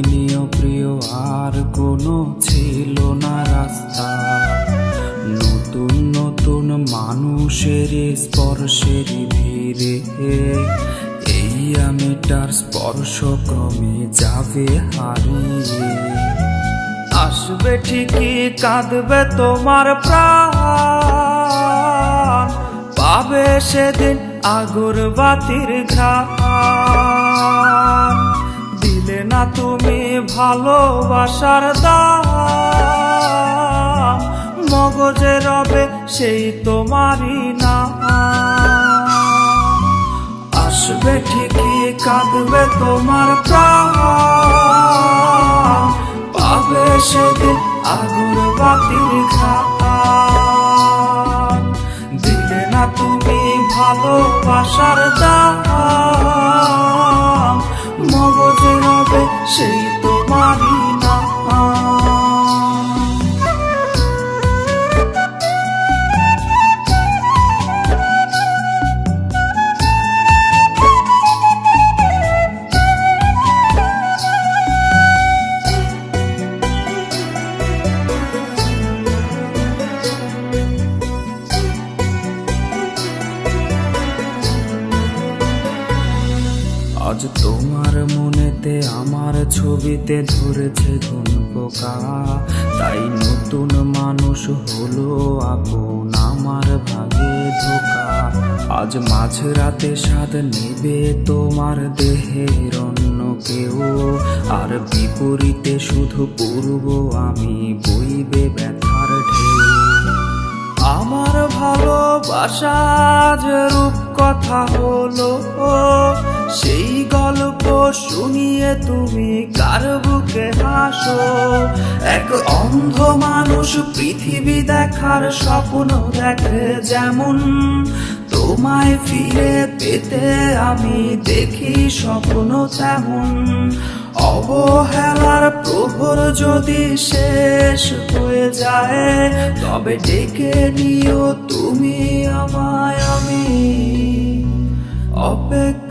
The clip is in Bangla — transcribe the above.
নিও প্রিয় আর কোনো ছিল না রাস্তা। নতুন নতুন মানুষের স্পর্শের ভিড়ে এই আমিটার স্পর্শ ক্রমে যাবে হারিয়ে। আসবে ঠিকই কাঁদবে তোমার প্রাণ, পাবে সেদিন আগরবাতির ঘ্রাণ। দিলে না তুমি ভালোবাসার দাম, মগজে রবে সেই তোমারই নাম। আসবে ঠিকই কাঁদবে তোমার প্রাণ, পাবে সেদিন আগরবাতির ঘ্রাণ। দিলে না তুমি ভালোবাসার দাম, মগজে রবে সেই তোমারই নাম। আজ তোমার মনেতে আমার ছবিতে ধরেছে ঘুন পোকা, তাই নতুন মানুষ হলো আপন আমার ভাগে ধোকা। আজ মাঝরাতে স্বাদ নেবে তোমার দেহের অন্য কেউ, আর বিপরীতে শুধু পূর্ব আমি বইবে ব্যথার ঢেউ। আমার ভালোবাসা যে রূপ কথা হলো, সেই গল্প শুনিয়ে তুমি কার বুকে হাসো। এক অন্ধ মানুষ পৃথিবী দেখার স্বপ্ন দেখে যেমন, তোমায় ফিরে পেতে আমি দেখি স্বপ্ন তেমন। অবহেলার প্রহর যদি শেষ হয়ে যায়, তবে ডেকে নিও তুমি আমায়, আমি অপেক্ষা